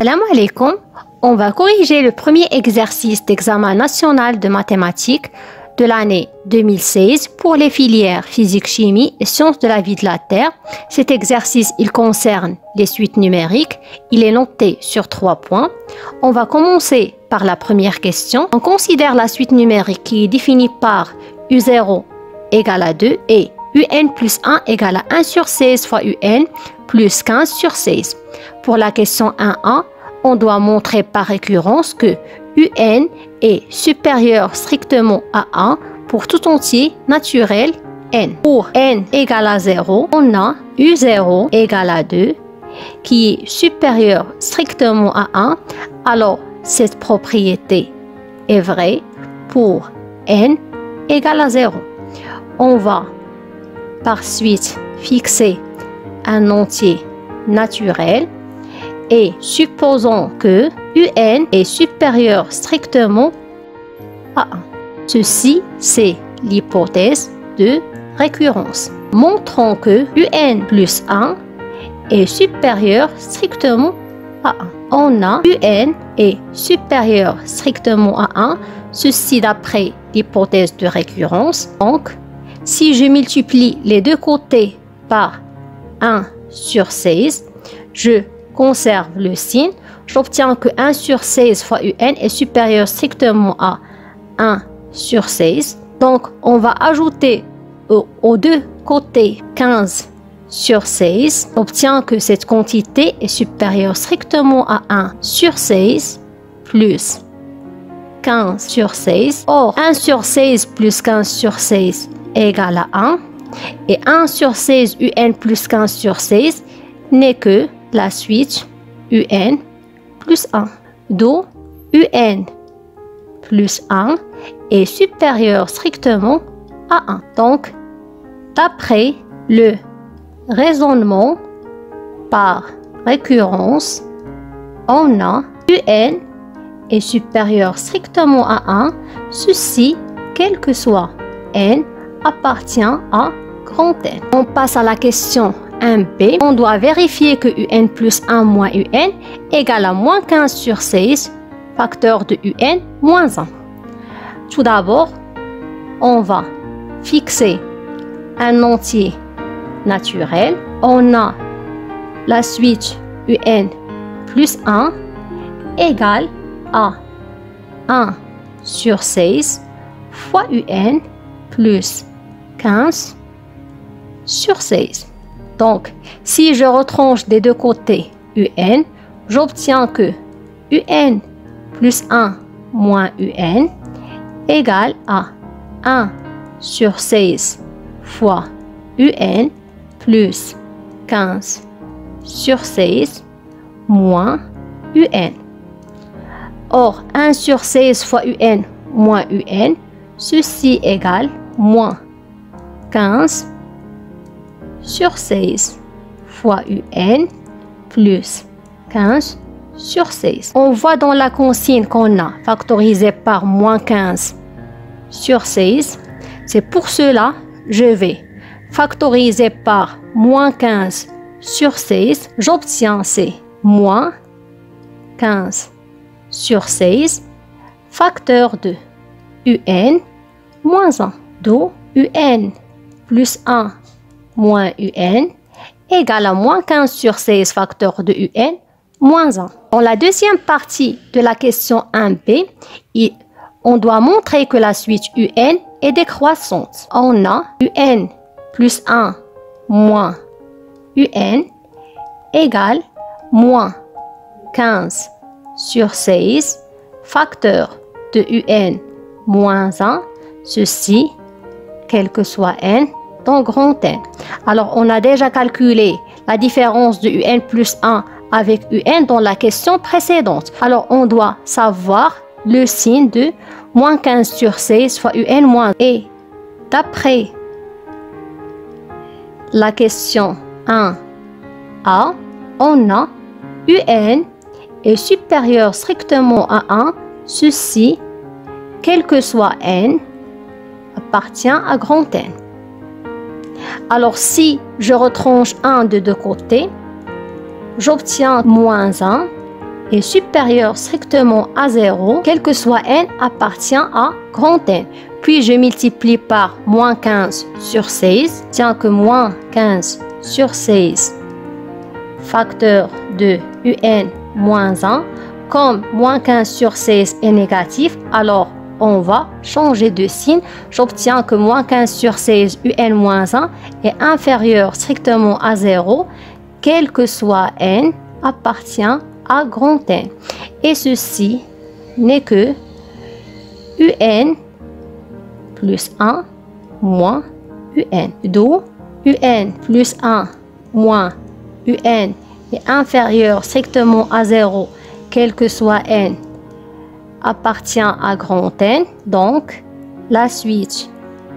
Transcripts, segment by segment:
Salam alaikum. On va corriger le premier exercice d'examen national de mathématiques de l'année 2016 pour les filières physique-chimie et sciences de la vie de la Terre. Cet exercice, il concerne les suites numériques. Il est noté sur 3 points. On va commencer par la première question. On considère la suite numérique qui est définie par U0 égale à 2 et UN plus 1 égale à 1 sur 16 fois UN plus 15 sur 16. Pour la question 1a, on doit montrer par récurrence que UN est supérieur strictement à 1 pour tout entier naturel n. Pour n égale à 0, on a U0 égale à 2 qui est supérieur strictement à 1. Alors, cette propriété est vraie pour n égale à 0. On va par suite fixer un entier naturel et supposons que UN est supérieur strictement à 1. Ceci, c'est l'hypothèse de récurrence. Montrons que UN plus 1 est supérieur strictement à 1. On a UN est supérieur strictement à 1, ceci d'après l'hypothèse de récurrence. Donc, si je multiplie les deux côtés par 1 sur 16, je conserve le signe. J'obtiens que 1 sur 16 fois UN est supérieur strictement à 1 sur 16. Donc, on va ajouter aux deux côtés 15 sur 16. On obtient que cette quantité est supérieure strictement à 1 sur 16 plus 15 sur 16. Or, 1 sur 16 plus 15 sur 16 égale à 1. Et 1 sur 16 UN plus 15 sur 16 n'est que la suite UN plus 1. D'où UN plus 1 est supérieur strictement à 1. Donc, d'après le raisonnement par récurrence, on a UN est supérieur strictement à 1. Ceci, quel que soit n, appartient à grand N. On passe à la question 1b. On doit vérifier que UN plus 1 moins UN égale à moins 15 sur 16, facteur de UN moins 1. Tout d'abord, on va fixer un entier naturel. On a la suite UN plus 1 égale à 1 sur 16 fois UN plus 15 sur 16. Donc, si je retranche des deux côtés UN, j'obtiens que UN plus 1 moins UN égale à 1 sur 16 fois UN plus 15 sur 16 moins UN. Or, 1 sur 16 fois UN moins UN, ceci égale moins 15 sur 16 fois UN plus 15 sur 16. On voit dans la consigne qu'on a factorisé par moins 15 sur 16. C'est pour cela que je vais factoriser par moins 15 sur 16. J'obtiens c'est moins 15 sur 16 facteur de UN moins 1. D'où UN plus 1 moins UN égale à moins 15 sur 16 facteur de UN moins 1. Dans la deuxième partie de la question 1b, on doit montrer que la suite UN est décroissante. On a UN plus 1 moins UN égale moins 15 sur 16 facteur de UN moins 1. Ceci, quel que soit n, dans grand N. Alors, on a déjà calculé la différence de UN plus 1 avec UN dans la question précédente. Alors, on doit savoir le signe de moins 15 sur 16 fois UN moins 1. Et d'après la question 1a, on a UN est supérieur strictement à 1. Ceci, quel que soit n, appartient à grand N. Alors, si je retranche 1 de deux côtés, j'obtiens moins 1 est supérieur strictement à 0, quel que soit n appartient à grand N. Puis je multiplie par moins 15 sur 16, tiens que moins 15 sur 16 facteur de un moins 1, comme moins 15 sur 16 est négatif, alors on va changer de signe. J'obtiens que moins 15 sur 16 un moins 1 est inférieur strictement à 0, quel que soit n appartient à grand N. Et ceci n'est que un plus 1 moins un. D'où un plus 1 moins un est inférieur strictement à 0, quel que soit n appartient à grand N. Donc, la suite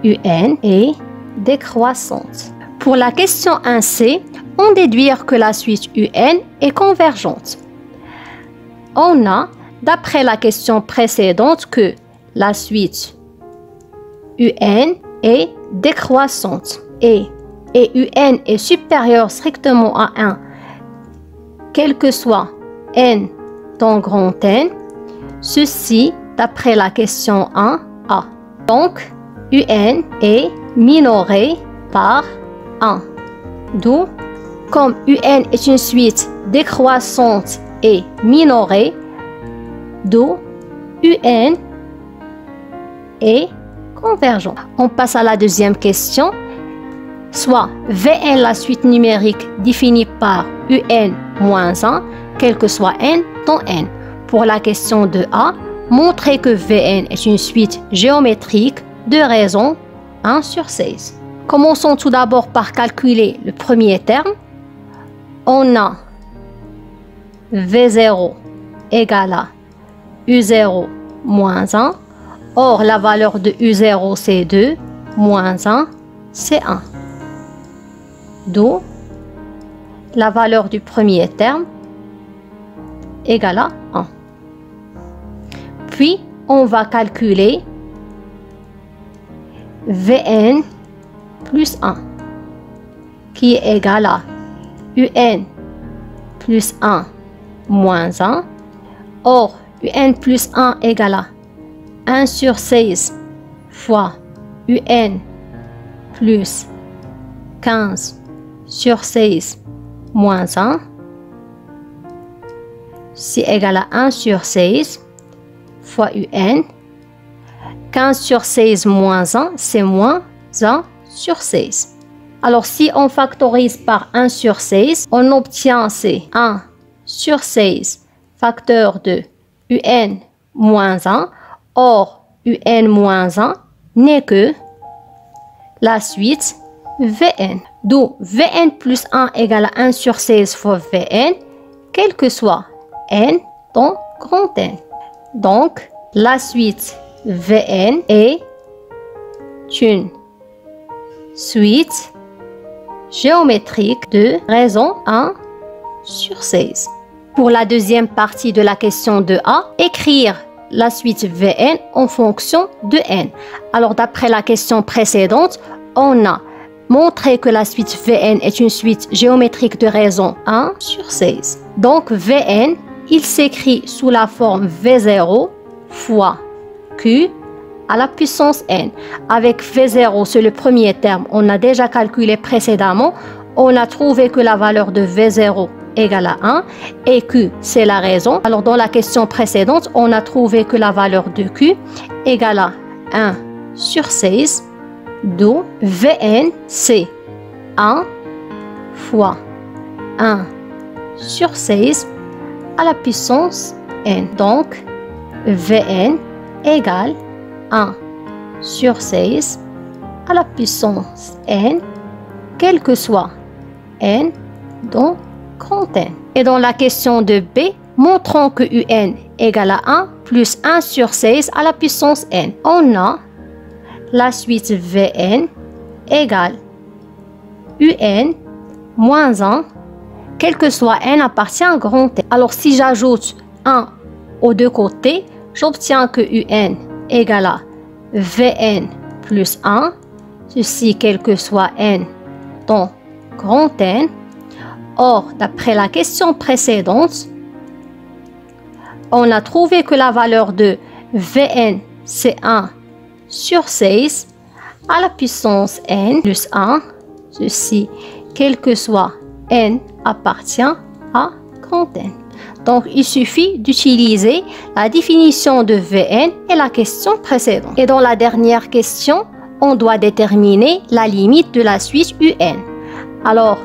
un est décroissante. Pour la question 1c, on déduit que la suite un est convergente. On a, d'après la question précédente, que la suite un est décroissante et un est supérieur strictement à 1, quel que soit n dans grand N, ceci d'après la question 1a. Donc, un est minoré par 1. D'où, comme un est une suite décroissante et minorée, d'où un est convergent. On passe à la deuxième question. Soit Vn la suite numérique définie par un moins 1, quel que soit n dans n. Pour la question 2a, montrez que Vn est une suite géométrique de raison 1 sur 16. Commençons tout d'abord par calculer le premier terme. On a V0 égale à U0 moins 1. Or, la valeur de U0 c'est 2, moins 1 c'est 1. D'où la valeur du premier terme égale à 1. Puis, on va calculer Vn plus 1 qui est égal à Un plus 1 moins 1. Or, Un plus 1 égale à 1 sur 16 fois Un plus 15 sur 16 moins 1. C'est égal à 1 sur 16 fois Un. 15 sur 16 moins 1, c'est moins 1 sur 16. Alors, si on factorise par 1 sur 16, on obtient c'est 1 sur 16 facteur de Un moins 1. Or, Un moins 1 n'est que la suite Vn. D'où Vn plus 1 égale à 1 sur 16 fois Vn, quel que soit n dans grand N. Donc, la suite Vn est une suite géométrique de raison 1 sur 16. Pour la deuxième partie de la question 2a, écrire la suite Vn en fonction de n. Alors, d'après la question précédente, on a montré que la suite Vn est une suite géométrique de raison 1 sur 16. Donc, Vn, il s'écrit sous la forme V0 fois Q à la puissance n. Avec V0, c'est le premier terme. On a déjà calculé précédemment. On a trouvé que la valeur de V0 égale à 1 et Q, c'est la raison. Alors, dans la question précédente, on a trouvé que la valeur de Q égale à 1 sur 16. D'où Vn, c'est 1 fois 1 sur 16 à la puissance n. Donc, Vn égale 1 sur 16 à la puissance n, quel que soit n dans grand N. Et dans la question de B, montrons que Un égale à 1 plus 1 sur 16 à la puissance n. On a la suite Vn égale Un moins 1, quel que soit n appartient à grand N. Alors, si j'ajoute 1 aux deux côtés, j'obtiens que Un égale à Vn plus 1, ceci quel que soit n dans grand N. Or, d'après la question précédente, on a trouvé que la valeur de Vn, c'est 1 sur 16 à la puissance n plus 1. Ceci, quel que soit n, appartient à grand N. Donc, il suffit d'utiliser la définition de Vn et la question précédente. Et dans la dernière question, on doit déterminer la limite de la suite UN. Alors,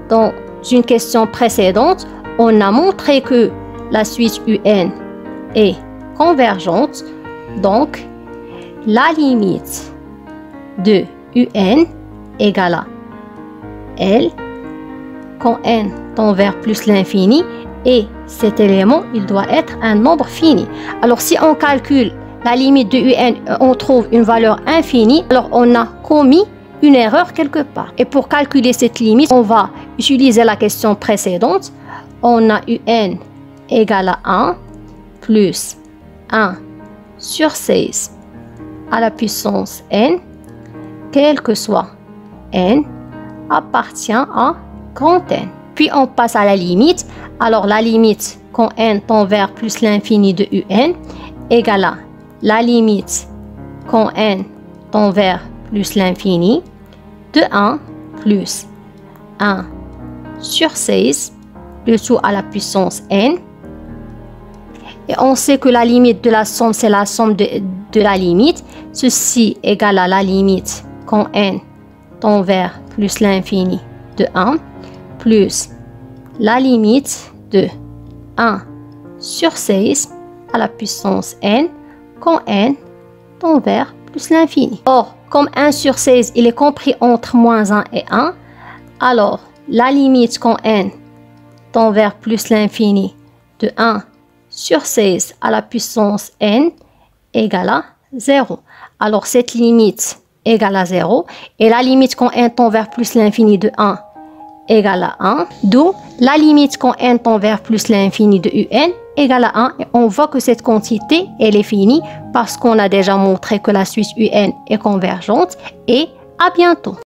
dans une question précédente, on a montré que la suite UN est convergente. Donc, la limite de UN égale à L quand n tend vers plus l'infini, et cet élément, il doit être un nombre fini. Alors, si on calcule la limite de UN, on trouve une valeur infinie, alors on a commis une erreur quelque part. Et pour calculer cette limite, on va utiliser la question précédente. On a UN égale à 1 plus 1 sur 16 à la puissance n, quel que soit n, appartient à grand N. Puis on passe à la limite. Alors la limite quand n tend vers plus l'infini de UN égale à la limite quand n tend vers plus l'infini de 1 plus 1 sur 16, le tout à la puissance n. Et on sait que la limite de la somme, c'est la somme de la limite. Ceci égale à la limite quand n tend vers plus l'infini de 1 plus la limite de 1 sur 16 à la puissance n quand n tend vers plus l'infini. Or, comme 1 sur 16, il est compris entre moins 1 et 1, alors la limite quand n tend vers plus l'infini de 1 sur 16 à la puissance n égale à 0. Alors cette limite égale à 0, et la limite quand n tend vers plus l'infini de 1 égale à 1, d'où la limite quand n tend vers plus l'infini de UN égale à 1, et on voit que cette quantité, elle est finie parce qu'on a déjà montré que la suite UN est convergente. Et à bientôt.